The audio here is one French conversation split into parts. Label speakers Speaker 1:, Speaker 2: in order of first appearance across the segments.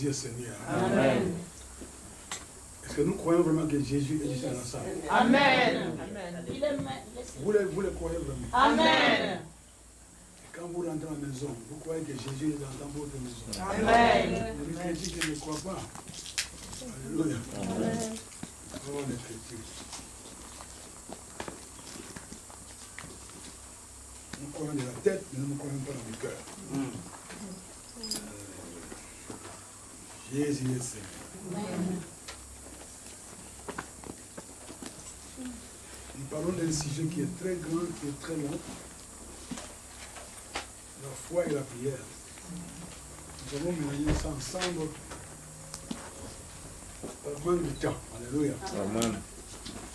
Speaker 1: Jésus est Seigneur.
Speaker 2: Amen.
Speaker 1: Est-ce que nous croyons vraiment que Jésus est ici dans la salle?
Speaker 2: Amen.
Speaker 1: Vous le croyez vraiment?
Speaker 2: Amen.
Speaker 1: Quand vous rentrez à la maison, vous croyez que Jésus est dans votre maison?
Speaker 2: Amen.
Speaker 1: Les chrétiens qui ne croient pas. Alléluia.
Speaker 2: Amen.
Speaker 1: Oh, les chrétiens. Nous croyons de la tête, mais nous ne croyons pas dans le cœur. Jésus est Seigneur. Nous parlons d'un sujet qui est très grand, qui est très long. La foi et la prière. Nous avons mélangé ça ensemble par manque de temps. Alléluia.
Speaker 3: Amen.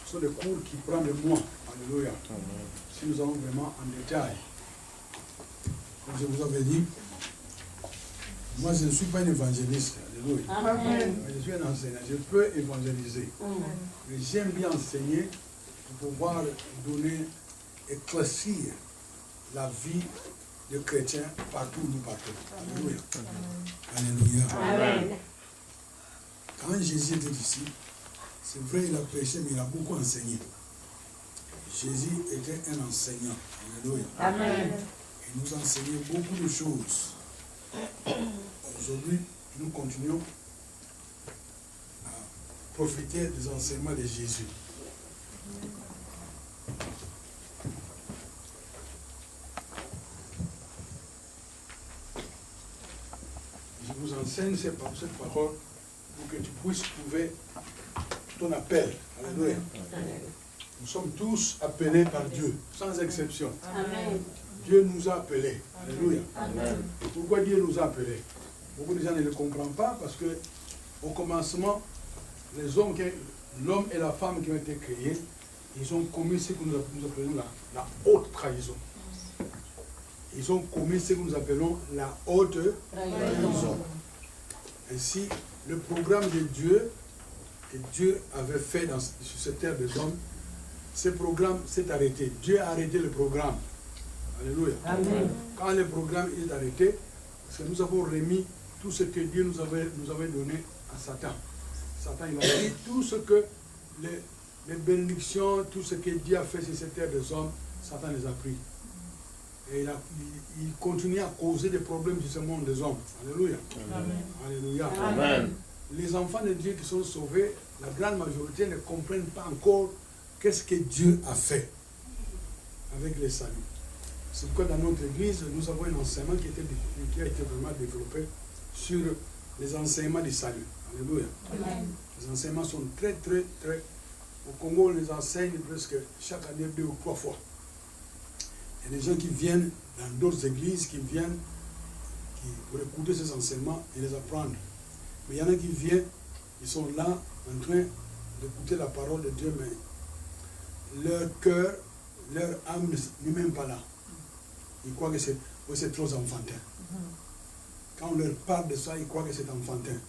Speaker 1: Ce sont des cours qui prennent des mois. Alléluia.
Speaker 3: Amen.
Speaker 1: Si nous allons vraiment en détail. Comme je vous avais dit, moi je ne suis pas un évangéliste. Alléluia.
Speaker 2: Amen.
Speaker 1: Mais je suis un enseignant. Je peux évangéliser. Mais j'aime bien enseigner pour pouvoir donner, éclaircir la vie de chrétiens partout où nous partons. Alléluia. Alléluia.
Speaker 2: Amen.
Speaker 1: Quand Jésus était ici, c'est vrai, il a prêché, mais il a beaucoup enseigné. Jésus était un enseignant. Alléluia.
Speaker 2: Amen.
Speaker 1: Il nous enseignait beaucoup de choses. Aujourd'hui, nous continuons à profiter des enseignements de Jésus. Je vous enseigne cette parole pour que tu puisses trouver ton appel. Alléluia. Nous sommes tous appelés par Dieu, sans exception.
Speaker 2: Amen.
Speaker 1: Dieu nous a appelés. Alléluia.
Speaker 2: Amen.
Speaker 1: Pourquoi Dieu nous a appelés? Beaucoup de gens ne le comprennent pas parce que au commencement, l'homme et la femme qui ont été créés, ils ont commis ce que nous appelons la haute trahison. Ils ont commis ce que nous appelons la haute trahison. Ainsi, le programme de Dieu, que Dieu avait fait sur cette terre des hommes, ce programme s'est arrêté. Dieu a arrêté le programme. Alléluia.
Speaker 2: Amen.
Speaker 1: Quand le programme est arrêté, parce que nous avons remis tout ce que Dieu nous avait donné à Satan. Satan, il a dit tout ce que les bénédictions, tout ce que Dieu a fait sur cette terre des hommes, Satan les a pris. Et il continue à causer des problèmes sur ce monde des hommes. Alléluia.
Speaker 2: Amen.
Speaker 1: Alléluia.
Speaker 3: Amen.
Speaker 1: Les enfants de Dieu qui sont sauvés, la grande majorité ne comprennent pas encore qu'est-ce que Dieu a fait avec les saluts. C'est pourquoi dans notre église, nous avons un enseignement qui a été vraiment développé sur les enseignements du salut. Alléluia.
Speaker 2: Amen.
Speaker 1: Les enseignements sont très. Au Congo, on les enseigne presque chaque année 2 ou 3 fois. Il y a des gens qui viennent dans d'autres églises, qui viennent pour écouter ces enseignements et les apprendre. Mais il y en a qui viennent, ils sont là en train d'écouter la parole de Dieu, mais leur cœur, leur âme n'est même pas là. Ils croient que c'est trop enfantin. Quand on leur parle de ça, ils croient que c'est enfantin.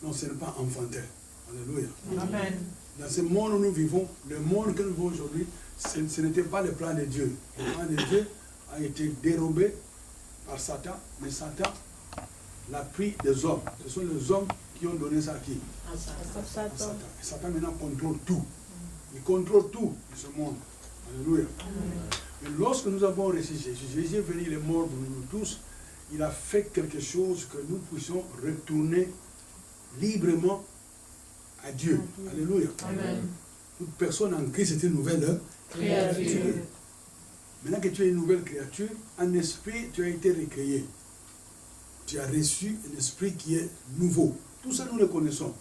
Speaker 1: Non, ce n'est pas enfantin. Alléluia.
Speaker 2: Amen.
Speaker 1: Dans ce monde où nous vivons, le monde que nous vivons aujourd'hui, ce n'était pas le plan de Dieu. Le plan de Dieu a été dérobé par Satan, mais Satan l'a pris des hommes. Ce sont les hommes qui ont donné ça à qui? À Satan. Et Satan maintenant contrôle tout. Il contrôle tout de ce monde. Alléluia. Mais lorsque nous avons reçu Jésus, Jésus est venu, il est mort pour nous tous, il a fait quelque chose que nous puissions retourner librement à Dieu. Alléluia.
Speaker 2: Amen.
Speaker 1: Toute personne en Christ est une nouvelle créature. Maintenant que tu es une nouvelle créature, en esprit, tu as été recréé. Tu as reçu un esprit qui est nouveau. Tout ça, nous le connaissons.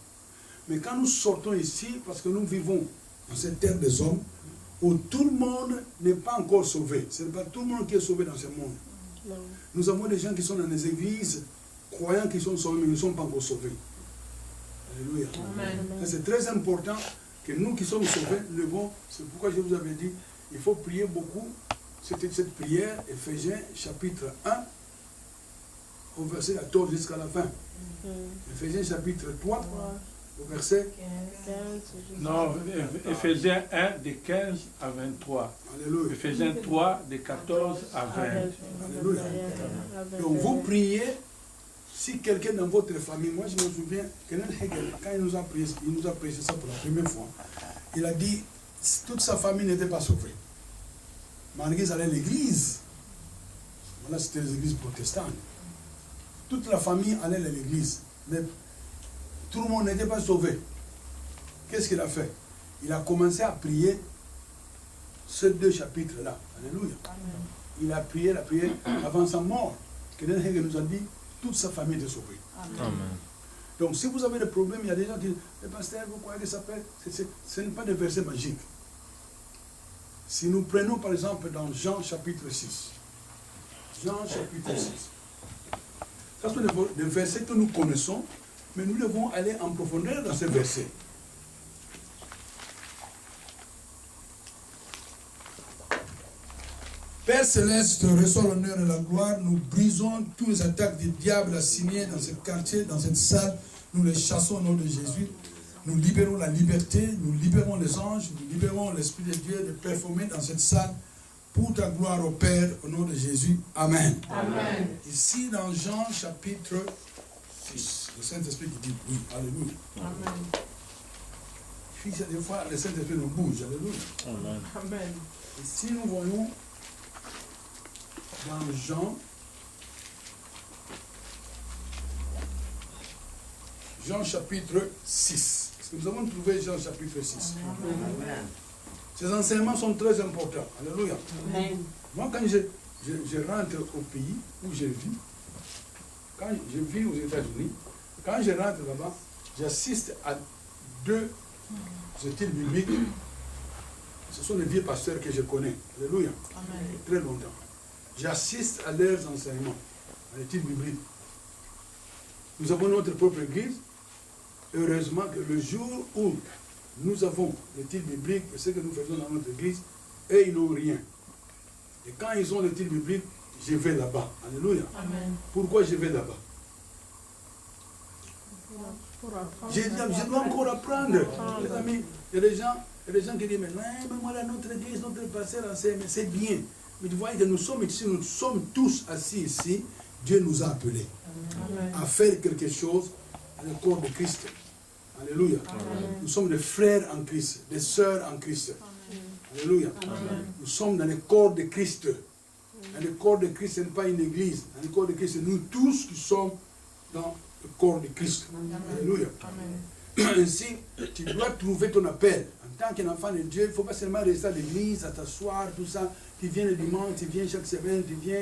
Speaker 1: Mais quand nous sortons ici, parce que nous vivons dans cette terre des hommes, où tout le monde n'est pas encore sauvé. Ce n'est pas tout le monde qui est sauvé dans ce monde. Non. Nous avons des gens qui sont dans les églises, croyant qu'ils sont sauvés, mais ils ne sont pas encore sauvés. Alléluia. C'est très important que nous qui sommes sauvés, levons. C'est pourquoi je vous avais dit, il faut prier beaucoup. C'était cette prière, Éphésiens chapitre 1, au verset 14 jusqu'à la fin. Éphésiens chapitre 3, au verset
Speaker 4: 15.
Speaker 3: Non, Éphésiens 1, de 15 à 23.
Speaker 1: Alléluia.
Speaker 3: Éphésiens 3, de 14 à 20.
Speaker 1: Alléluia. Donc vous priez Si quelqu'un dans votre famille, moi je me souviens, Kenneth Hagin, quand il nous a prêché ça pour la première fois, il a dit, toute sa famille n'était pas sauvée. Malgré qu'ils allaient à l'église, voilà, c'était les églises protestantes. Toute la famille allait à l'église, mais tout le monde n'était pas sauvé. Qu'est-ce qu'il a fait? Il a commencé à prier ces 2 chapitres-là. Alléluia. Il a prié la prière avant sa mort. Kenneth Hagin nous a dit, toute sa famille était sauvée.
Speaker 4: Amen.
Speaker 1: Donc, si vous avez des problèmes, il y a des gens qui disent, mais pasteur, vous croyez que ça peut... Ce n'est pas des versets magiques. Si nous prenons par exemple dans Jean chapitre 6, Jean chapitre 6, ça sont des versets que nous connaissons, mais nous devons aller en profondeur dans ces versets. Père Céleste, reçois l'honneur et la gloire. Nous brisons tous les attaques du diable assignées dans ce quartier, dans cette salle. Nous les chassons au nom de Jésus. Nous libérons la liberté, nous libérons les anges, nous libérons l'Esprit de Dieu de performer dans cette salle pour ta gloire au Père, au nom de Jésus. Amen.
Speaker 2: Amen.
Speaker 1: Ici dans Jean chapitre 6, le Saint-Esprit qui dit oui. Alléluia.
Speaker 2: Amen.
Speaker 1: Puis des fois, le Saint-Esprit nous bouge. Alléluia.
Speaker 4: Amen.
Speaker 2: Amen.
Speaker 1: Ici nous voyons dans Jean chapitre 6. Est-ce que nous avons trouvé Jean chapitre 6?
Speaker 2: Amen.
Speaker 1: Ces enseignements sont très importants. Alléluia.
Speaker 2: Amen.
Speaker 1: Moi, quand je rentre au pays où je vis, quand je vis aux États-Unis, quand je rentre là-bas, j'assiste à 2 études bibliques. Ce sont les vieux pasteurs que je connais. Alléluia.
Speaker 2: Amen.
Speaker 1: Très longtemps. J'assiste à leurs enseignements, à l'étude biblique. Nous avons notre propre église. Heureusement que le jour où nous avons l'étude biblique et ce que nous faisons dans notre église, eux, ils n'ont rien. Et quand ils ont l'étude biblique, je vais là-bas. Alléluia.
Speaker 2: Amen.
Speaker 1: Pourquoi je vais là-bas?
Speaker 2: Pour apprendre.
Speaker 1: Je dois encore apprendre. Les amis, il y a des gens qui disent, mais voilà, notre église, notre pasteur enseigne, mais c'est bien. Mais tu vois que nous sommes ici, nous sommes tous assis ici. Dieu nous a appelés
Speaker 2: Amen.
Speaker 1: à faire quelque chose à le corps de Christ. Alléluia.
Speaker 2: Amen.
Speaker 1: Nous sommes des frères en Christ, des sœurs en Christ. Alléluia.
Speaker 2: Amen.
Speaker 1: Nous sommes dans le corps de Christ. Dans le corps de Christ, ce n'est pas une église. Dans le corps de Christ, c'est nous tous qui sommes dans le corps de Christ. Alléluia.
Speaker 2: Amen.
Speaker 1: Ainsi, tu dois trouver ton appel. En tant qu'enfant de Dieu, il ne faut pas seulement rester à l'église, à t'asseoir, tout ça. Tu viens le dimanche, tu viens chaque semaine, tu viens,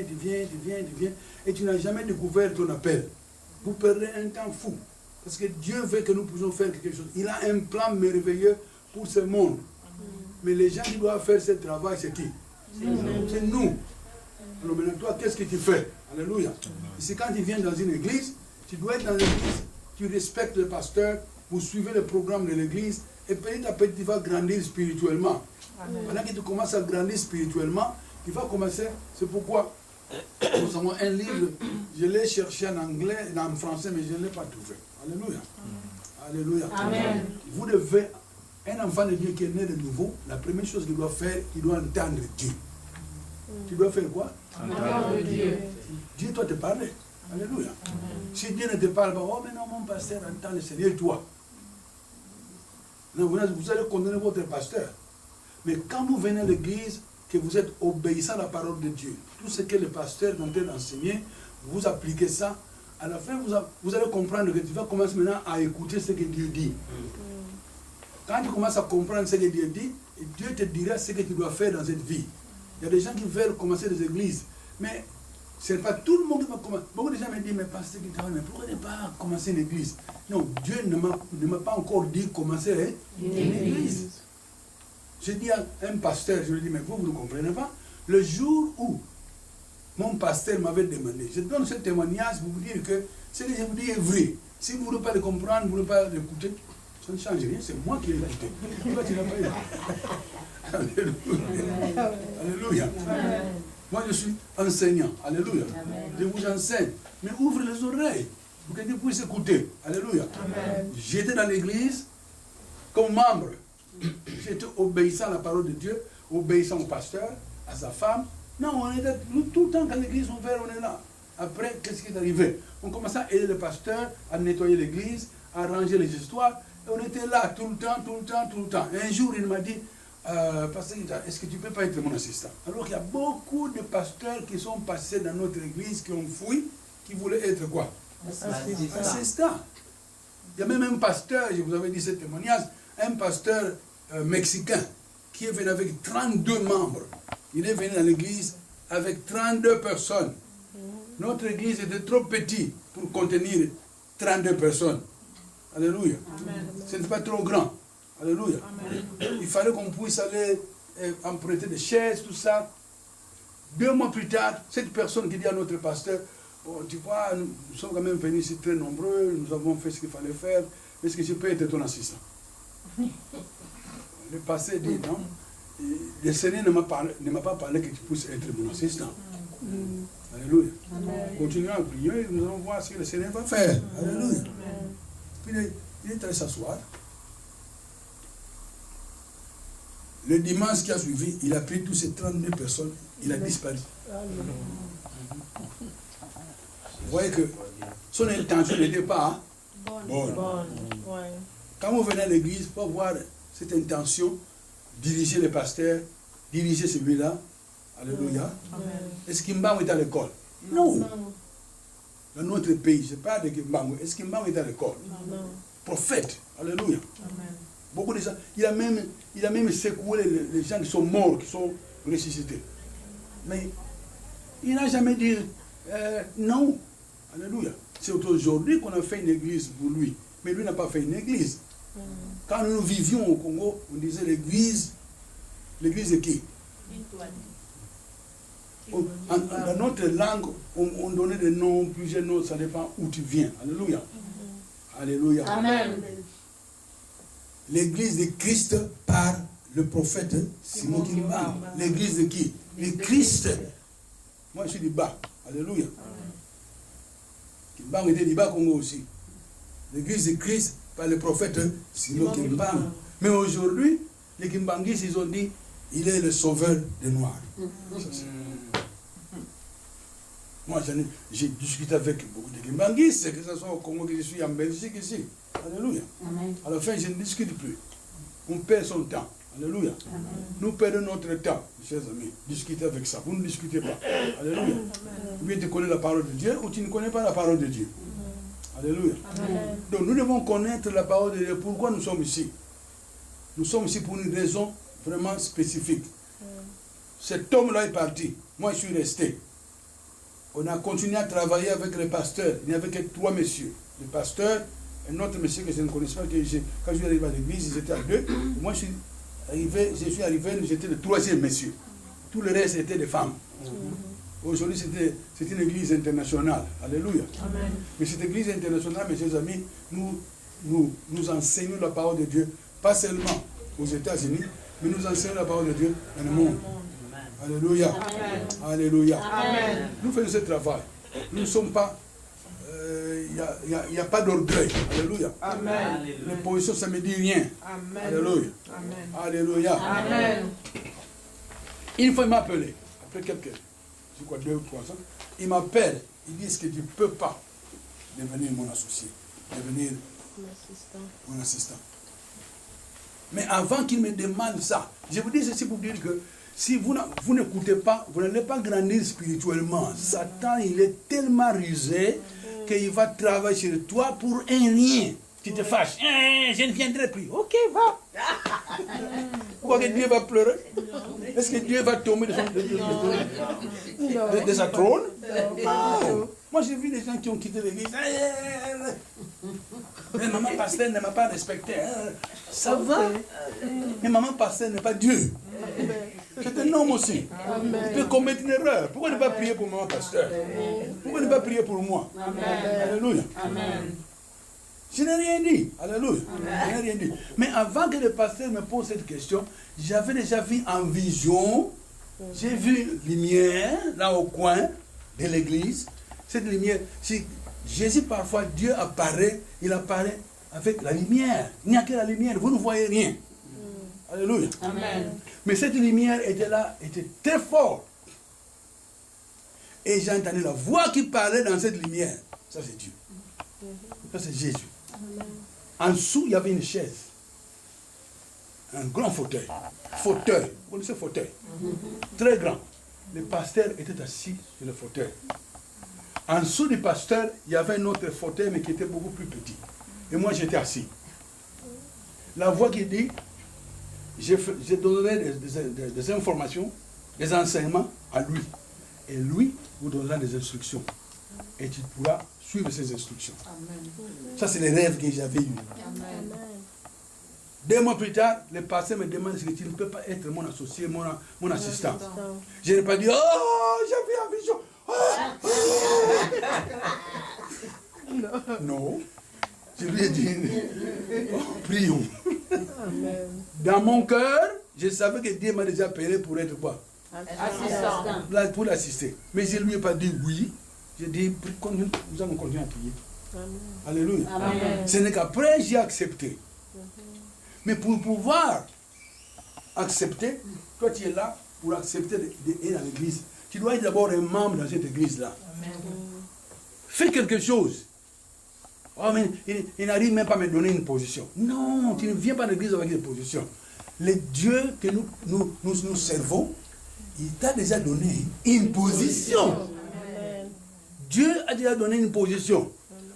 Speaker 1: et tu n'as jamais découvert ton appel. Vous perdez un temps fou. Parce que Dieu veut que nous puissions faire quelque chose. Il a un plan merveilleux pour ce monde. Mais les gens qui doivent faire ce travail, c'est qui? C'est nous. Alors maintenant, toi, qu'est-ce que tu fais? Alléluia. C'est quand tu viens dans une église, tu dois être dans l'église, tu respectes le pasteur, vous suivez le programme de l'église, et petit à petit, tu vas grandir spirituellement. Maintenant que tu commences à grandir spirituellement, tu vas commencer, c'est pourquoi nous avons un livre, je l'ai cherché en anglais, en français, mais je ne l'ai pas trouvé. Alléluia. Alléluia.
Speaker 2: Amen.
Speaker 1: Vous devez, un enfant de Dieu qui est né de nouveau, la première chose qu'il doit faire, il doit entendre Dieu. Tu dois faire quoi?
Speaker 2: Entendre Dieu.
Speaker 1: Dieu doit te parler. Alléluia. Si Dieu ne te parle pas, oh mais non, mon pasteur entend le Seigneur, toi. Non, vous allez condamner votre pasteur. Mais quand vous venez à l'église, que vous êtes obéissant à la parole de Dieu, tout ce que le pasteur est en train d'enseigner, vous appliquez ça, à la fin, vous allez comprendre que tu vas commencer maintenant à écouter ce que Dieu dit. Quand tu commences à comprendre ce que Dieu dit, Dieu te dira ce que tu dois faire dans cette vie. Il y a des gens qui veulent commencer des églises, mais ce n'est pas tout le monde qui va commencer. Beaucoup de gens me disent, mais pasteur, mais pourquoi ne pas commencer une église? Non, Dieu ne m'a pas encore dit commencer une église. Je dis à un pasteur, je lui dis, mais vous ne comprenez pas? Le jour où mon pasteur m'avait demandé, je donne ce témoignage pour vous dire que ce que je vous dis est vrai. Si vous ne voulez pas le comprendre, vous ne voulez pas l'écouter, ça ne change rien, c'est moi qui l'ai écouté. Pourquoi tu n'as pas eu? Alléluia. Alléluia. Moi je suis enseignant. Alléluia. Je vous enseigne. Mais ouvre les oreilles pour que tu puisses écouter. Alléluia. J'étais dans l'église comme membre. J'étais obéissant à la parole de Dieu, obéissant au pasteur, à sa femme. Non, on est là, tout le temps quand l'église est ouverte, on est là. Après, qu'est-ce qui est arrivé? On commençait à aider le pasteur à nettoyer l'église, à ranger les histoires. Et on était là tout le temps. Et un jour, il m'a dit, pasteur, est-ce que tu ne peux pas être mon assistant? Alors qu'il y a beaucoup de pasteurs qui sont passés dans notre église, qui ont fui, qui voulaient être quoi? Assistant. Il y a même un pasteur, je vous avais dit ce témoignage, un pasteur mexicain qui est venu avec 32 membres. Il est venu dans l'église avec 32 personnes. Notre église était trop petite pour contenir 32 personnes. Alléluia. Ce n'est pas trop grand. Alléluia. Amen. Il fallait qu'on puisse aller emprunter des chaises, tout ça. 2 mois plus tard, cette personne qui dit à notre pasteur, oh, tu vois, nous sommes quand même venus ici très nombreux, nous avons fait ce qu'il fallait faire, est-ce que je peux être ton assistant? Le pasteur dit non. Le Seigneur ne m'a pas parlé que tu puisses être mon assistant. Alléluia. Continuons à prier, nous allons voir ce que le Seigneur va faire. Alléluia. Puis il est allé s'asseoir. Le dimanche qui a suivi, il a pris tous ces 32 personnes, il a disparu. Vous voyez que son intention n'était pas bonne. Quand vous venez à l'église, il faut avoir cette intention, diriger le pasteur, diriger celui-là. Alléluia. Est-ce qu'Imbango est à l'école? Non. Dans notre pays, je parle de Kimbango. Est-ce qu'Imbango est à l'école? Prophète. Alléluia. Beaucoup de gens. Il a même secoué les gens qui sont morts, qui sont ressuscités. Mais il n'a jamais dit non. Alléluia. C'est aujourd'hui qu'on a fait une église pour lui. Mais lui n'a pas fait une église. Quand nous vivions au Congo, on disait l'église de qui? Dans notre langue, on donnait des noms, plusieurs noms, ça dépend où tu viens. Alléluia. Alléluia.
Speaker 2: Amen.
Speaker 1: L'église de Christ par le prophète Simon Kimbangu. L'église de qui? Le Christ. Moi, je suis du bas. Alléluia. Kimbangu était du bas Congo aussi. L'église de Christ par le prophète Simon Kimbangu. Mais aujourd'hui, les Kimbanguistes, ils ont dit, il est le sauveur des Noirs. Moi, j'ai discuté avec beaucoup de Kimbanguistes, que ce soit au Congo, que je suis en Belgique ici. Alléluia. Amen. À la fin, je ne discute plus. On perd son temps. Alléluia. Amen. Nous perdons notre temps, chers amis. Discutez avec ça. Vous ne discutez pas. Alléluia. Ou bien tu connais la parole de Dieu ou tu ne connais pas la parole de Dieu. Alléluia. Amen. Donc nous devons connaître la parole de Dieu. Pourquoi nous sommes ici? Nous sommes ici pour une raison vraiment spécifique. Cet homme-là est parti. Moi, je suis resté. On a continué à travailler avec le pasteur. Il n'y avait que 3 messieurs. Le pasteur, un autre monsieur que je ne connaissais pas, quand je suis arrivé à l'église, ils étaient à 2. Moi, je suis arrivé, j'étais le 3e monsieur. Tout le reste était des femmes. Aujourd'hui, c'est une église internationale. Alléluia. Amen. Mais cette église internationale, mes chers amis, nous enseignons la parole de Dieu, pas seulement aux États-Unis, mais nous enseignons la parole de Dieu dans le monde. Alléluia. Amen. Alléluia. Amen. Nous faisons ce travail. Nous ne sommes pas... Il n'y a pas d'orgueil. Alléluia. Amen. Les positions, ça ne me dit rien. Amen. Alléluia. Amen. Alléluia. Amen. Une fois, il m'a appelé. Après quelques, je crois 2 ou 3 ans, il m'appelle. Il dit, est-ce que tu ne peux pas devenir mon associé, devenir mon assistant. Mais avant qu'il me demande ça, je vous dis ceci pour dire que si vous n'écoutez pas, vous n'allez pas grandir spirituellement. Satan, il est tellement rusé qu'il va travailler sur toi pour un rien. Tu te fâches. Je ne viendrai plus. Ok, va. Pourquoi que Dieu va pleurer? Est-ce que Dieu va tomber de sa trône? Non. Moi, j'ai vu des gens qui ont quitté l'église. Mais maman pasteur ne m'a pas respecté. Ça va? Mais maman pasteur n'est pas Dieu. C'est un homme aussi. Il peut commettre une erreur. Pourquoi ne pas prier pour maman pasteur? Pourquoi ne pas prier pour moi? Alléluia. Amen. Je n'ai rien dit. Alléluia. Je n'ai rien dit. Mais avant que le pasteur me pose cette question, j'avais déjà vu en vision, j'ai vu lumière là au coin de l'église. Cette lumière, si Jésus parfois, Dieu apparaît, il apparaît avec la lumière. Il n'y a que la lumière, vous ne voyez rien. Alléluia. Amen. Mais cette lumière était là, était très forte. Et j'ai entendu la voix qui parlait dans cette lumière. Ça, c'est Dieu. Ça, c'est Jésus. En dessous, il y avait une chaise. Un grand fauteuil. Fauteuil. Vous connaissez fauteuil? Très grand. Le pasteur était assis sur le fauteuil. En dessous du pasteur, il y avait un autre fauteuil, mais qui était beaucoup plus petit. Et moi, j'étais assis. La voix qui dit, j'ai donné des informations, des enseignements à lui. Et lui vous donnera des instructions. Et tu pourras suivre ces instructions. Amen. Ça, c'est les rêves que j'avais eus. 2 mois plus tard, le pasteur me demande si tu ne peux pas être mon associé, mon assistant. Je n'ai pas dit, oh, j'ai vu la vision. Oh. Non. Je lui ai dit, oh, prions. Dans mon cœur, je savais que Dieu m'a déjà appelé pour être quoi? Assistant. Pour l'assister. Mais je ne lui ai pas dit oui. J'ai dit, nous allons continuer à prier. Amen. Alléluia. Amen. Ce n'est qu'après j'ai accepté. Mais pour pouvoir accepter, toi tu es là pour accepter d'être dans l'église. Tu dois être d'abord un membre dans cette église-là. Fais quelque chose. Oh, mais il n'arrive même pas à me donner une position. Non, tu ne viens pas à l'église avec une position. Le Dieu que nous servons, il t'a déjà donné une position. Amen. Dieu a déjà donné une position.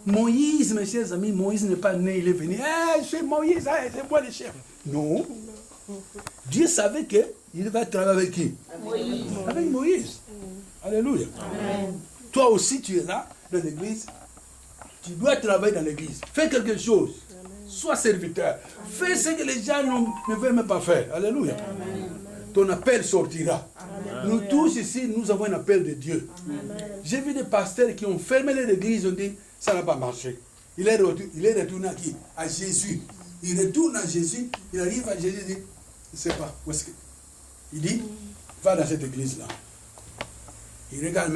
Speaker 1: Moïse, mes chers amis, Moïse n'est pas né, il est venu. Hey, je suis Moïse, hey, c'est moi le chef. Non. Dieu savait qu'il va travailler avec qui? Moïse. Avec Moïse. Alléluia. Amen. Toi aussi, tu es là, dans l'église. Tu dois travailler dans l'église. Fais quelque chose. Amen. Sois serviteur. Amen. Fais ce que les gens ne veulent même pas faire. Alléluia. Amen. Ton appel sortira. Amen. Nous tous ici, nous avons un appel de Dieu. J'ai vu des pasteurs qui ont fermé l'église, ont dit, ça n'a pas marché. Il est retourné à qui? À Jésus. Il retourne à Jésus, il arrive à Jésus, il dit, je ne sais pas, où est-ce que... Il dit, va dans cette église-là. Il regarde,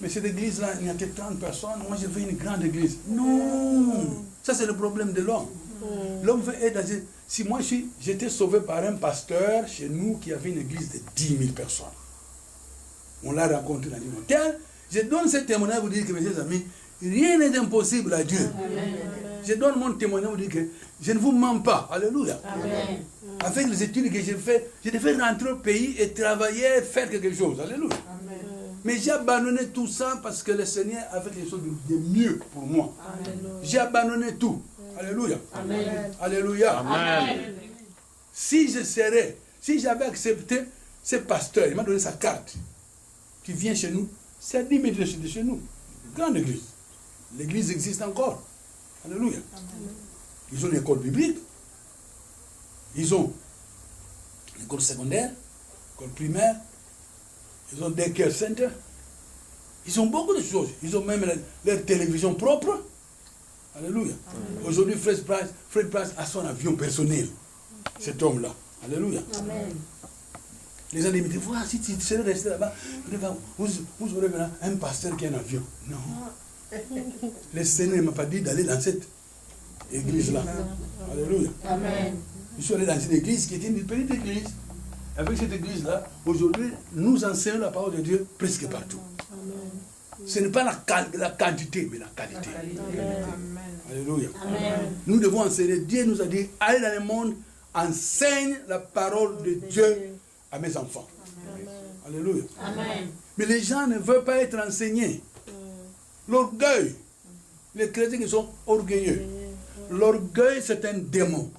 Speaker 1: mais cette église-là, il n'y a que 30 personnes, moi je veux une grande église. Non, ça c'est le problème de l'homme. L'homme veut être dans une... Si moi j'étais sauvé par un pasteur chez nous qui avait une église de 10 000 personnes. On l'a rencontré dans l'hôtel. Je donne ce témoignage pour dire que, mes chers amis, rien n'est impossible à Dieu. Amen. Je donne mon témoignage pour dire que je ne vous mens pas. Alléluia. Amen. Avec les études que j'ai faites, je devais rentrer au pays et travailler, faire quelque chose. Alléluia. Amen. Mais j'ai abandonné tout ça parce que le Seigneur avait quelque chose de mieux pour moi. J'ai abandonné tout. Alléluia. Amen. Alléluia. Amen. Si j'avais accepté ce pasteur, il m'a donné sa carte, qui vient chez nous, c'est à 10 mètres de chez nous. Grande église. L'église existe encore. Alléluia. Amen. Ils ont une école biblique. Ils ont une école secondaire, école primaire. Ils ont des care centers. Ils ont beaucoup de choses. Ils ont même leur télévision propre. Alléluia. Aujourd'hui, Fred Price a son avion personnel. Cet homme-là. Alléluia. Amen. Les gens disent, voilà, si tu serais resté là-bas, vous aurez maintenant un pasteur qui a un avion. Non. Le Seigneur ne m'a pas dit d'aller dans cette église-là. Alléluia. Amen. Je suis allé dans une église qui était une petite église. Avec cette église-là, aujourd'hui, nous enseignons la parole de Dieu presque partout. Amen. Ce n'est pas la quantité, mais la qualité. Amen. Alléluia. Amen. Nous devons enseigner. Dieu nous a dit, allez dans le monde, enseigne la parole de Dieu à mes enfants. Amen. Alléluia. Amen. Mais les gens ne veulent pas être enseignés. L'orgueil. Les chrétiens qui sont orgueilleux. L'orgueil, c'est un démon.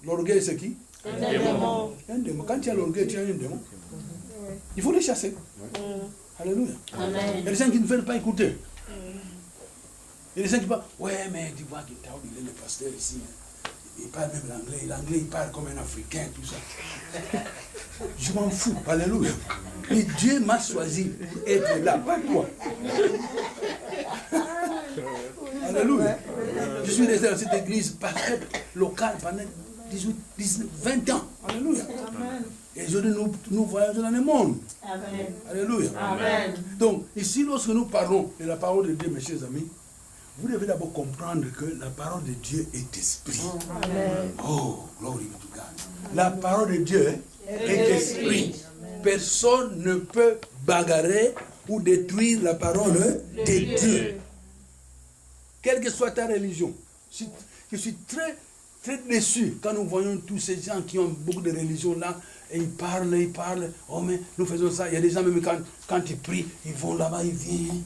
Speaker 1: L'orgueil, c'est qui? Un démon. Un démon. Quand tu as l'orgueil, tu as un démon. Il faut les chasser. Alléluia. Amen. Il y a des gens qui ne veulent pas écouter. Il y a des gens qui parlent, ouais, mais tu vois qu'il est le pasteur ici. Il parle même l'anglais. L'anglais, il parle comme un Africain, tout ça. Je m'en fous. Alléluia. Et Dieu m'a choisi pour être là, pas toi. Alléluia. Je suis resté dans cette église locale pendant 18, 19, 20 ans. Alléluia. Et aujourd'hui, nous voyageons dans le monde. Amen. Alléluia. Amen. Donc, ici, lorsque nous parlons de la parole de Dieu, mes chers amis, vous devez d'abord comprendre que la parole de Dieu est esprit. Amen. Oh, glory to God. La parole de Dieu est esprit. Personne ne peut bagarrer ou détruire la parole de Dieu. Quelle que soit ta religion. Je suis très, très déçu quand nous voyons tous ces gens qui ont beaucoup de religions là, et ils parlent. Oh, mais nous faisons ça. Il y a des gens, même quand ils prient, ils vont là-bas, ils viennent.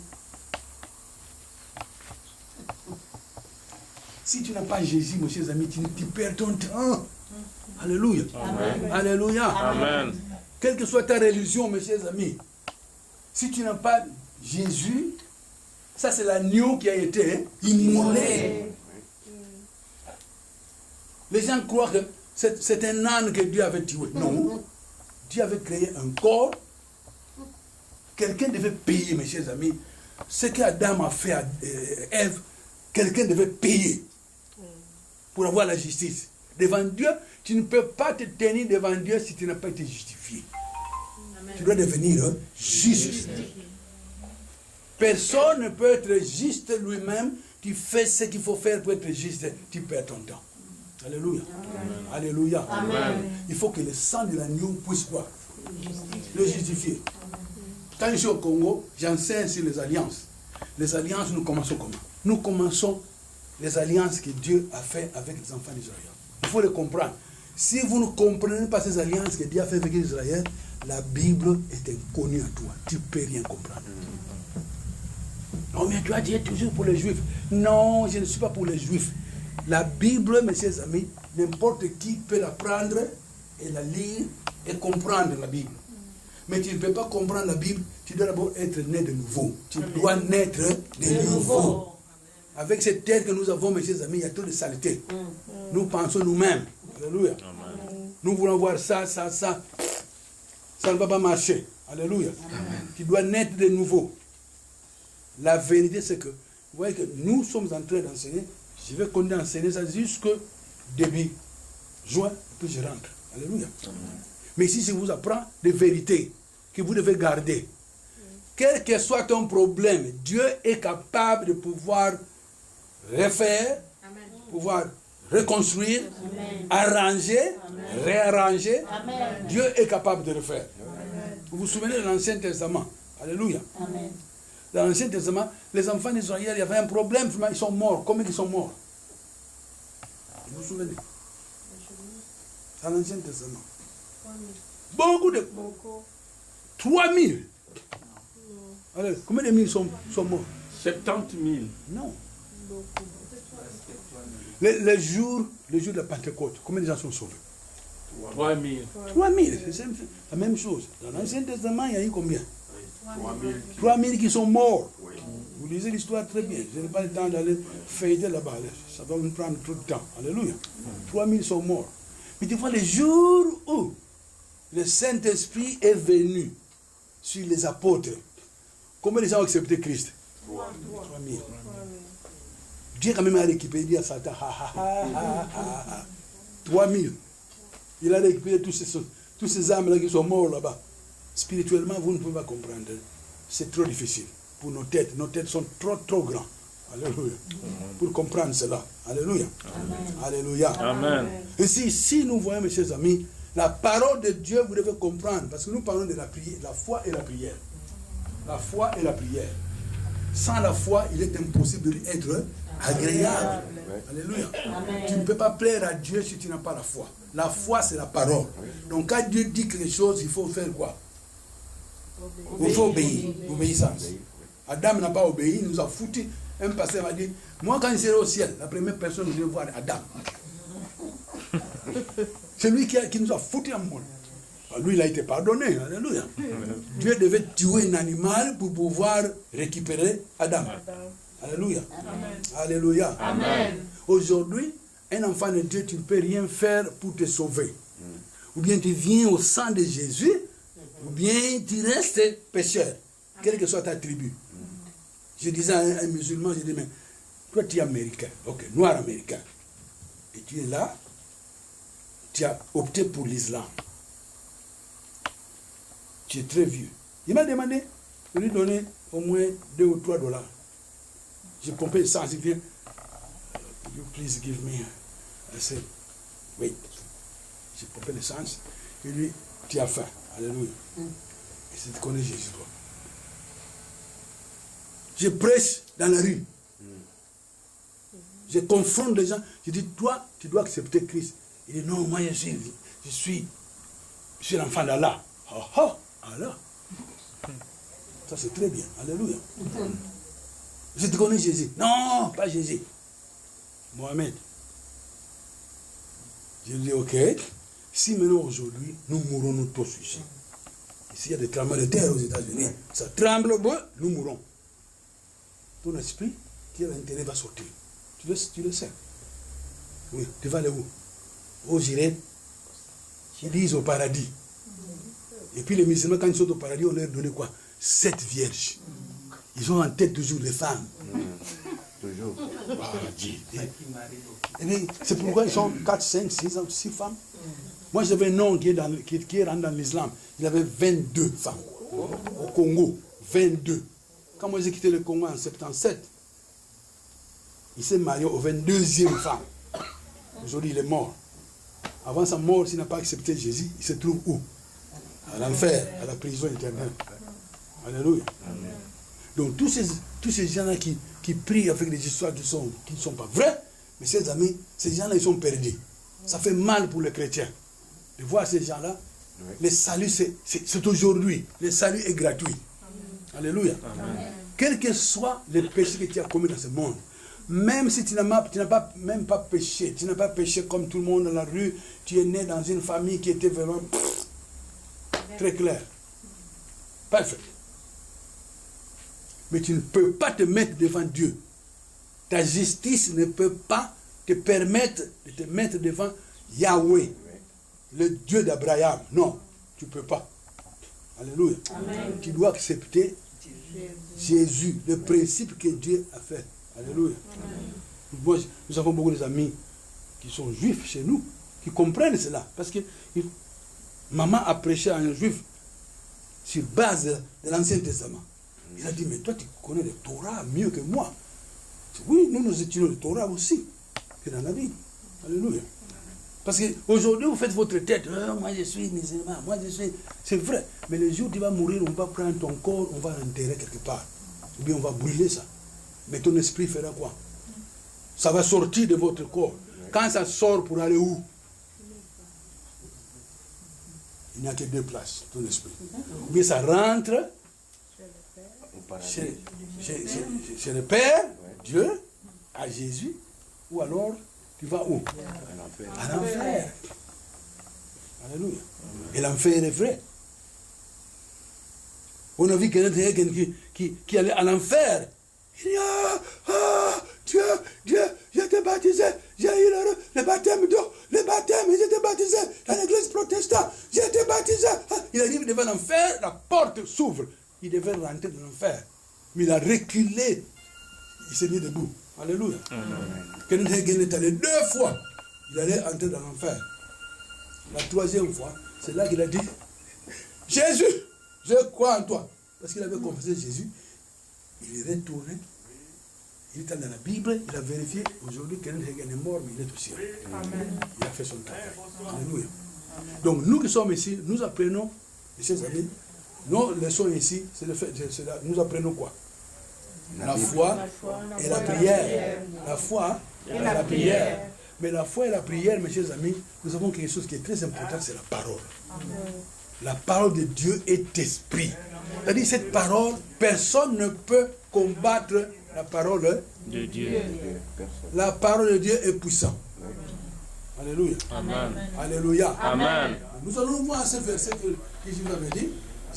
Speaker 1: Si tu n'as pas Jésus, mes chers amis, tu perds ton temps. Alléluia.
Speaker 3: Amen.
Speaker 1: Alléluia.
Speaker 3: Amen.
Speaker 1: Quelle que soit ta religion, mes chers amis, si tu n'as pas Jésus, ça c'est l'agneau qui a été immolé. Les gens croient que c'est un âne que Dieu avait tué. Non. Dieu avait créé un corps. Quelqu'un devait payer, mes chers amis. Ce qu'Adam a fait à Ève, quelqu'un devait payer pour avoir la justice. Devant Dieu, tu ne peux pas te tenir devant Dieu si tu n'as pas été justifié. Amen. Tu dois devenir juste. Personne ne peut être juste lui-même. Tu fais ce qu'il faut faire pour être juste. Tu perds ton temps. Alléluia. Amen. Alléluia. Amen. Il faut que le sang de l'agneau puisse quoi? Le justifier. Quand je suis au Congo, j'enseigne sur les alliances. Les alliances, nous commençons comment? Nous commençons les alliances que Dieu a fait avec les enfants d'Israël. Il faut les comprendre. Si vous ne comprenez pas ces alliances que Dieu a fait avec Israël, la Bible est inconnue à toi. Tu ne peux rien comprendre. Non, mais tu as dit toujours pour les Juifs. Non, je ne suis pas pour les Juifs. La Bible, mes chers amis, n'importe qui peut la prendre et la lire et comprendre la Bible. Mais tu ne peux pas comprendre la Bible, tu dois d'abord être né de nouveau. Tu dois naître de nouveau. Avec cette tête que nous avons, mes chers amis, il y a trop de saleté. Nous pensons nous-mêmes. Alléluia. Amen. Nous voulons voir ça. Ça ne va pas marcher. Alléluia. Amen. Tu dois naître de nouveau. La vérité, c'est que, vous voyez que nous sommes en train d'enseigner. Je vais continuer à enseigner ça jusqu'au début juin, puis je rentre. Alléluia. Amen. Mais si je vous apprends des vérités que vous devez garder, quel que soit ton problème, Dieu est capable de pouvoir refaire, Amen. Pouvoir reconstruire, Amen. Arranger, Amen. Réarranger. Amen. Dieu est capable de le faire. Amen. Vous vous souvenez de l'Ancien Testament? Alléluia. Amen. Dans l'Ancien Testament, les enfants d'Israël, il y avait un problème, ils sont morts. Combien ils sont morts? Vous vous souvenez? Dans l'Ancien Testament. Beaucoup de... 3000. Alors, combien de mille sont morts?
Speaker 3: 70 000.
Speaker 1: Non. Le jour de la Pentecôte, combien de gens sont sauvés?
Speaker 3: 3 000.
Speaker 1: 3 000, c'est la même chose. Dans l'Ancien Testament, il y a eu combien? 3 000 qui sont morts. Oui. Vous lisez l'histoire très bien. Je n'ai pas le temps d'aller feuilleter là-bas. Ça va me prendre trop de temps. Alléluia. 3 000 sont morts. Mais tu vois, le jour où le Saint-Esprit est venu sur les apôtres, combien de gens ont accepté Christ? 3 000. Dieu quand même a récupéré, il dit à Satan, 3 000. Il a récupéré tous ces âmes-là qui sont morts là-bas. Spirituellement, vous ne pouvez pas comprendre. C'est trop difficile pour nos têtes. Nos têtes sont trop grandes. Alléluia. Pour comprendre cela. Alléluia. Amen. Alléluia. Amen. Et si nous voyons, mes chers amis, la parole de Dieu, vous devez comprendre. Parce que nous parlons de la prière, la foi et la prière. La foi et la prière. Sans la foi, il est impossible d'être agréable. Alléluia. Amen. Tu ne peux pas plaire à Dieu si tu n'as pas la foi. La foi, c'est la parole. Donc quand Dieu dit quelque chose, il faut faire quoi? Il faut obéir. Obéissance. Adam n'a pas obéi, il nous a foutu. Un pasteur m'a dit, moi quand je serai au ciel, la première personne que je vais voir Adam. C'est lui qui nous a foutu en monde. Lui, il a été pardonné. Alléluia. Dieu devait tuer un animal pour pouvoir récupérer Adam. Alléluia. Amen. Alléluia. Amen. Aujourd'hui, un enfant de Dieu, tu ne peux rien faire pour te sauver. Ou bien tu viens au sang de Jésus, ou bien tu restes pécheur, quelle que soit ta tribu. Je disais à un musulman, je dis, mais toi tu es américain, ok, noir américain, et tu es là, tu as opté pour l'islam. Tu es très vieux. Il m'a demandé de lui donner au moins 2 ou 3 $. J'ai pompé le sang, il vient, you please give me. I said, wait. J'ai pompé le sang, et lui, tu as faim. Alléluia. Et si tu connais Jésus, toi. Je prêche dans la rue. Je confronte les gens. Je dis, toi, tu dois accepter Christ. Il dit, non, moi, je suis l'enfant d'Allah. Oh, oh, Allah. Ça, c'est très bien. Alléluia. Je te connais Jésus. Non, pas Jésus. Mohamed. Je dis, ok. Si maintenant, aujourd'hui, nous mourons nous tous ici. Ici, il y a des tremblements de terre aux États-Unis. Ça tremble, nous mourons. Ton esprit, qui a l'intérêt, va sortir. Tu le sais. Oui, tu vas aller où? Où j'irai? Ils disent au paradis. Et puis les musulmans, quand ils sont au paradis, on leur donne quoi? 7 vierges. Ils ont en tête toujours les femmes.
Speaker 4: Toujours.
Speaker 1: C'est pourquoi ils sont 4, 5, 6 femmes. Moi, j'avais un nom qui rentre dans l'islam. Il avait 22 femmes. Au Congo, 22. Quand moi j'ai quitté le Congo en 77, il s'est marié au 22e femme. Aujourd'hui, il est mort. Avant sa mort, s'il n'a pas accepté Jésus, il se trouve où? À l'enfer, à la prison éternelle. Alléluia. Amen. Donc, tous ces gens-là qui prient avec des histoires qui ne sont pas vraies, mais ces amis, ces gens-là, ils sont perdus. Ça fait mal pour les chrétiens de voir ces gens-là. Oui. Le salut, c'est aujourd'hui. Le salut est gratuit. Amen. Alléluia. Amen. Quel que soit le péché que tu as commis dans ce monde, même si tu n'as même pas péché, tu n'as pas péché comme tout le monde dans la rue, tu es né dans une famille qui était vraiment très claire. Parfait. Mais tu ne peux pas te mettre devant Dieu. Ta justice ne peut pas te permettre de te mettre devant Yahweh, le Dieu d'Abraham. Non, tu ne peux pas. Alléluia. Amen. Tu dois accepter Jésus, le principe que Dieu a fait. Alléluia. Moi, nous avons beaucoup d'amis qui sont juifs chez nous, qui comprennent cela. Parce que maman a prêché à un juif sur base de l'Ancien Testament. Il a dit, mais toi, tu connais le Torah mieux que moi. Oui, nous étudions le Torah aussi, que dans la Bible. Alléluia. Parce qu'aujourd'hui, vous faites votre tête. Oh, moi, je suis musulman. Moi, je suis... C'est vrai. Mais le jour où tu vas mourir, on va prendre ton corps, on va l'enterrer quelque part. Ou bien on va brûler ça. Mais ton esprit fera quoi? Ça va sortir de votre corps. Quand ça sort pour aller où? Il n'y a que 2 places, ton esprit. Ou bien ça rentre chez le Père, Dieu, à Jésus, ou alors tu vas où? À l'enfer. Alléluia. Et l'enfer est vrai. On a vu quelqu'un qui allait à l'enfer. Il dit, Dieu, j'ai été baptisé, j'ai eu le baptême d'eau, j'ai été baptisé dans l'église protestante, j'ai été baptisé. Il arrive devant l'enfer, la porte s'ouvre. Il devait rentrer dans l'enfer. Mais il a reculé. Il s'est mis debout. Alléluia. Quelqu'un est allé 2 fois. Il allait entrer dans l'enfer. La 3e fois, c'est là qu'il a dit, Jésus, je crois en toi. Parce qu'il avait confessé Jésus. Il est retourné. Il est allé dans la Bible. Il a vérifié. Aujourd'hui, quelqu'un est mort, mais il est au ciel. Il a fait son travail. Alléluia. Donc, nous qui sommes ici, nous apprenons, mes chers amis, nos leçons ici, c'est le fait, nous apprenons quoi? La foi et la prière. La foi et la prière. Mais la foi et la prière, mes chers amis, nous avons quelque chose qui est très important, c'est la parole. La parole de Dieu est esprit. C'est-à-dire, cette parole, personne ne peut combattre la parole de Dieu. La parole de Dieu est puissante. Alléluia. Amen. Alléluia. Amen. Nous allons voir ce verset que je vous avais dit.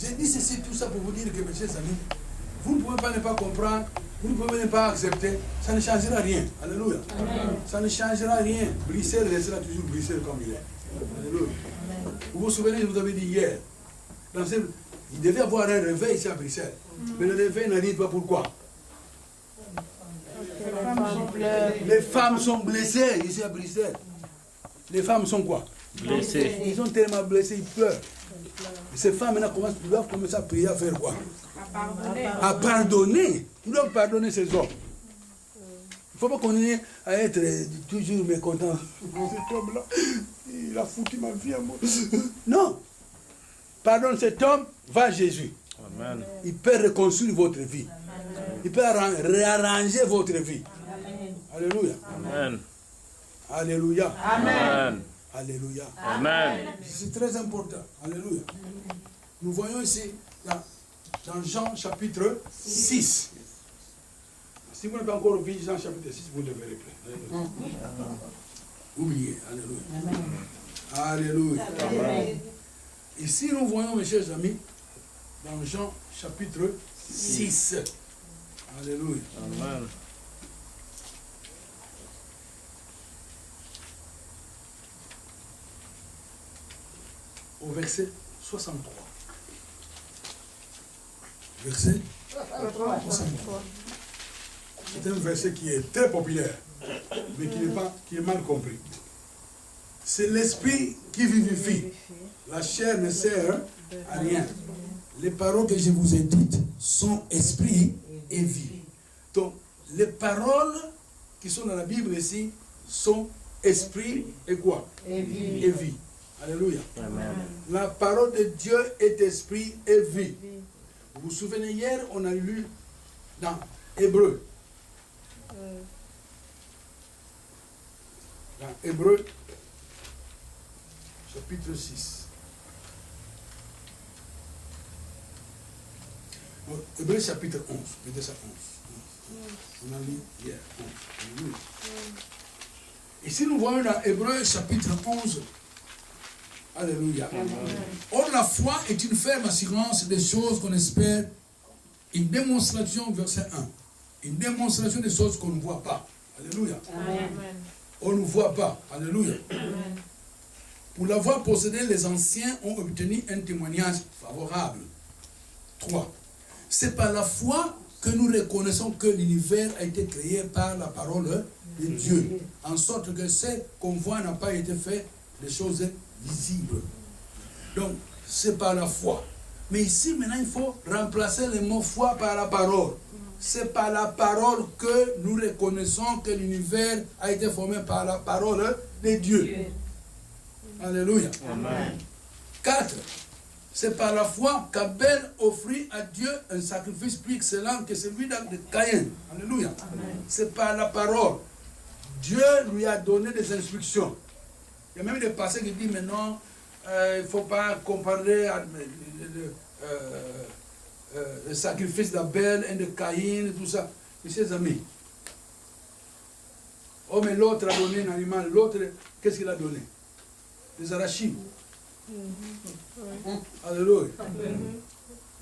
Speaker 1: J'ai dit ceci, tout ça pour vous dire que, mes chers amis, vous ne pouvez pas ne pas comprendre, vous ne pouvez pas accepter, ça ne changera rien. Alléluia. Amen. Ça ne changera rien. Bruxelles restera toujours Bruxelles comme il est. Alléluia. Amen. Vous vous souvenez, je vous avais dit hier, il devait y avoir un réveil ici à Bruxelles. Mais le réveil n'arrive pas. Pourquoi? Les femmes sont blessées ici à Bruxelles. Les femmes sont quoi? Blessées. Ils sont tellement blessés, ils pleurent. Et ces femmes maintenant doivent commencer à prier, à faire quoi? À pardonner. Ils doivent pardonner ces hommes. Il ne faut pas qu'on ait à être toujours mécontent. Cet homme-là, il a foutu ma vie à moi. Non. Pardonne cet homme, va à Jésus. Amen. Il peut reconstruire votre vie. Amen. Il peut réarranger votre vie. Alléluia.
Speaker 3: Amen.
Speaker 1: Alléluia.
Speaker 3: Amen.
Speaker 1: Alléluia.
Speaker 3: Amen.
Speaker 1: C'est très important. Alléluia. Nous voyons ici, dans Jean chapitre 6. Si vous n'avez pas encore vu Jean chapitre 6, vous le verrez plus. Alléluia. Oubliez. Alléluia. Alléluia.
Speaker 2: Amen.
Speaker 1: Ici, nous voyons, mes chers amis, dans Jean chapitre 6. Alléluia.
Speaker 3: Amen.
Speaker 1: Au verset 63. Verset 63. C'est un verset qui est très populaire, mais qui est mal compris. C'est l'esprit qui vivifie. La chair ne sert à rien. Les paroles que je vous ai dites sont esprit et vie. Donc, les paroles qui sont dans la Bible ici sont esprit et quoi? Et vie. Alléluia.
Speaker 3: Amen.
Speaker 1: La parole de Dieu est esprit et vie. Vous vous souvenez, hier, on a lu dans Hébreu. Dans Hébreu, chapitre 6. Hébreu, chapitre 11. Mettez ça 11. On a lu hier 11. Alléluia. Ici, nous voyons dans Hébreu, chapitre 11. Alléluia. Or, la foi est une ferme assurance des choses qu'on espère, une démonstration, verset 1, une démonstration des choses qu'on ne voit pas. Alléluia.
Speaker 2: Amen.
Speaker 1: On ne voit pas. Alléluia.
Speaker 2: Amen.
Speaker 1: Pour l'avoir possédé, les anciens ont obtenu un témoignage favorable. 3. C'est par la foi que nous reconnaissons que l'univers a été créé par la parole de Dieu, en sorte que ce qu'on voit n'a pas été fait des choses visibles. Donc, c'est par la foi. Mais ici, maintenant, il faut remplacer le mot foi par la parole. C'est par la parole que nous reconnaissons que l'univers a été formé par la parole de Dieu. Alléluia.
Speaker 3: Amen.
Speaker 1: 4. C'est par la foi qu'Abel offrit à Dieu un sacrifice plus excellent que celui de Caïn. Alléluia. C'est par la parole. Dieu lui a donné des instructions. Il y a même des passages qui disent maintenant, il ne faut pas comparer le sacrifice d'Abel et de Caïn et tout ça. Mes chers amis, oh mais l'autre a donné un animal, l'autre, qu'est-ce qu'il a donné? Des arachides. Alléluia.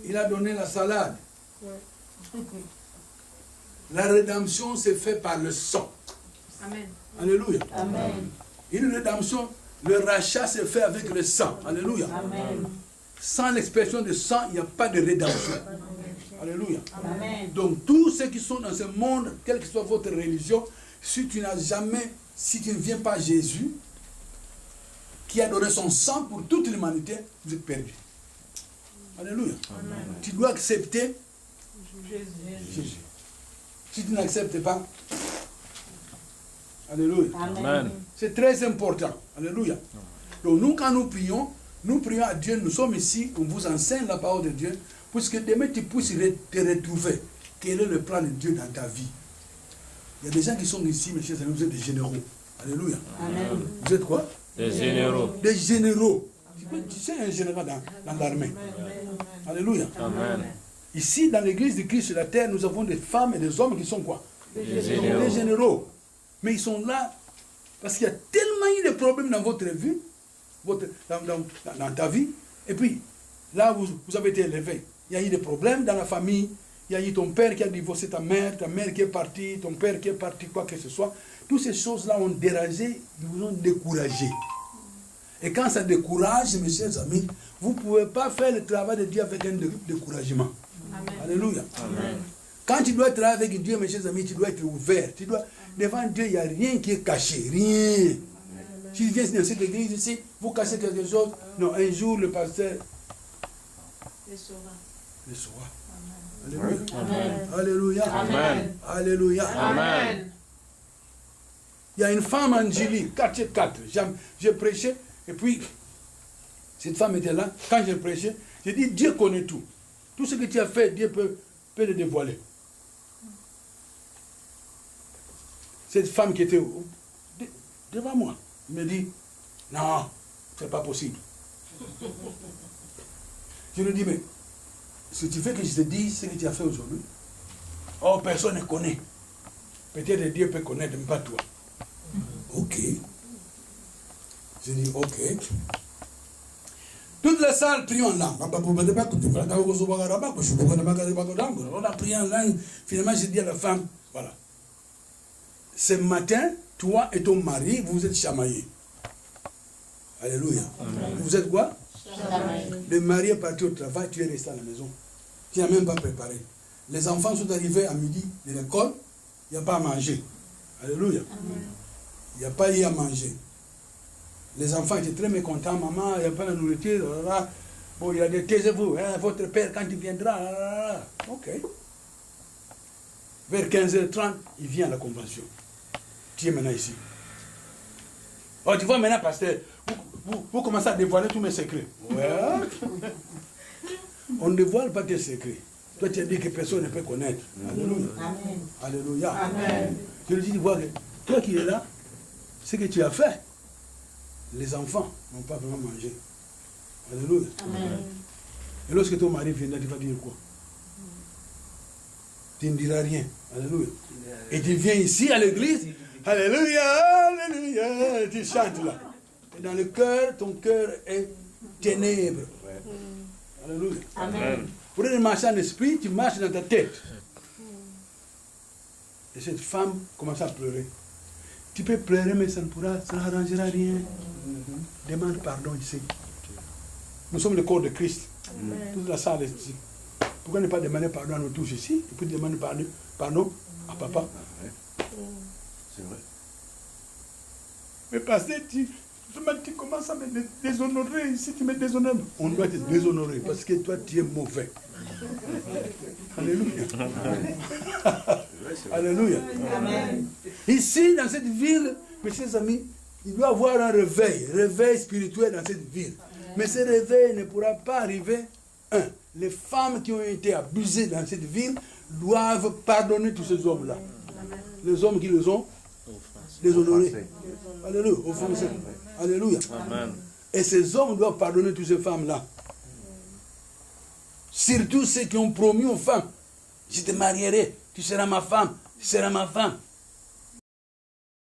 Speaker 1: Il a donné la salade. La rédemption s'est faite par le sang.
Speaker 2: Amen.
Speaker 1: Alléluia.
Speaker 2: Amen.
Speaker 1: Une rédemption, le rachat se fait avec le sang. Alléluia.
Speaker 2: Amen.
Speaker 1: Sans l'expression de sang, il n'y a pas de rédemption. Alléluia.
Speaker 2: Amen.
Speaker 1: Donc, tous ceux qui sont dans ce monde, quelle que soit votre religion, si tu n'as jamais, si tu ne viens pas à Jésus, qui a donné son sang pour toute l'humanité, vous êtes perdu. Alléluia.
Speaker 2: Amen.
Speaker 1: Tu dois accepter
Speaker 2: Jésus.
Speaker 1: Jésus. Si tu n'acceptes pas, alléluia.
Speaker 3: Amen.
Speaker 1: C'est très important. Alléluia. Donc nous, quand nous prions à Dieu, nous sommes ici, on vous enseigne la parole de Dieu, pour que demain tu puisses te retrouver. Quel est le plan de Dieu dans ta vie? Il y a des gens qui sont ici, mes chers amis, vous êtes des généraux. Alléluia.
Speaker 2: Amen.
Speaker 1: Vous êtes quoi?
Speaker 3: Des généraux.
Speaker 1: Des généraux. Tu sais un général dans l'armée. Alléluia.
Speaker 3: Amen.
Speaker 1: Ici, dans l'église de Christ sur la terre, nous avons des femmes et des hommes qui sont quoi?
Speaker 3: Des généraux.
Speaker 1: Des généraux. Mais ils sont là parce qu'il y a tellement eu de problèmes dans votre vie, dans ta vie. Et puis, là, vous avez été élevé. Il y a eu des problèmes dans la famille. Il y a eu ton père qui a divorcé ta mère qui est partie, ton père qui est parti, quoi que ce soit. Toutes ces choses-là ont dérangé, ils vous ont découragé. Et quand ça décourage, mes chers amis, vous ne pouvez pas faire le travail de Dieu avec un découragement.
Speaker 2: Amen.
Speaker 1: Alléluia.
Speaker 3: Amen.
Speaker 1: Quand tu dois travailler avec Dieu, mes chers amis, tu dois être ouvert. Devant Dieu, il n'y a rien qui est caché. Rien. Si tu viens dans cette église ici, vous cachez quelque chose. Non, un jour, le pasteur le saura. Alléluia.
Speaker 2: Amen.
Speaker 1: Alléluia.
Speaker 3: Amen.
Speaker 1: Alléluia.
Speaker 3: Amen.
Speaker 1: Il y a une femme angélique, 4. J'ai prêché, et puis, cette femme était là. Quand j'ai prêché, j'ai dit, Dieu connaît tout. Tout ce que tu as fait, Dieu peut le dévoiler. cette femme qui était devant moi me dit, non, c'est pas possible. Je lui dis, mais ce qui fait que je te dis ce que tu as fait aujourd'hui, oh, personne ne connaît. Peut-être Dieu peut connaître, mais pas toi. Ok. Je dis, ok. Toute la salle prie en langue. On a prié en langue. Finalement, j'ai dit à la femme, voilà. Ce matin, toi et ton mari, vous êtes chamaillés. Alléluia. Amen. Vous êtes quoi? Chamaillés. Le mari est parti au travail, tu es resté à la maison. Tu n'as même pas préparé. Les enfants sont arrivés à midi de l'école, il n'y a pas à manger. Alléluia. Il n'y a pas eu à manger. Les enfants étaient très mécontents, maman, il n'y a pas de nourriture. Bon, il a dit, taisez-vous, hein, votre père, quand il viendra. Ok. Vers 15h30, il vient à la convention. Tu es maintenant ici. Oh, tu vois maintenant, pasteur, vous commencez à dévoiler tous mes secrets. Ouais. On ne dévoile pas tes secrets. Toi, tu as dit que personne ne peut connaître. Alléluia. Amen. Alléluia. Amen. Je lui dis, vois, toi qui es là, ce que tu as fait, les enfants n'ont pas vraiment mangé. Alléluia. Amen. Et lorsque ton mari viendra, tu vas dire quoi? Tu ne diras rien. Alléluia. Et tu viens ici à l'église. Alléluia, alléluia. Tu chantes là. Et dans le cœur, ton cœur est ténèbre. Alléluia. Amen. Pour aller marcher en esprit, tu marches dans ta tête. Et cette femme commence à pleurer. Tu peux pleurer, mais ça n'arrangera rien. Demande pardon ici. Nous sommes le corps de Christ. Toute la salle est ici. Pourquoi ne pas demander pardon à nous tous ici? Et puis demander pardon à papa.
Speaker 4: C'est vrai.
Speaker 1: Mais parce que tu commences à me déshonorer ici, tu me déshonores. On doit te déshonorer parce que toi tu es mauvais. Alléluia. Alléluia. Amen. Ici, dans cette ville, mes chers amis, il doit y avoir un réveil spirituel dans cette ville. Mais ce réveil ne pourra pas arriver. Les femmes qui ont été abusées dans cette ville doivent pardonner tous ces hommes-là. Les hommes qui les ont déshonorés. Alléluia. Offensés. Alléluia. Amen. Et ces hommes doivent pardonner toutes ces femmes-là. Surtout ceux qui ont promis aux femmes, je te marierai, tu seras ma femme, tu seras ma femme.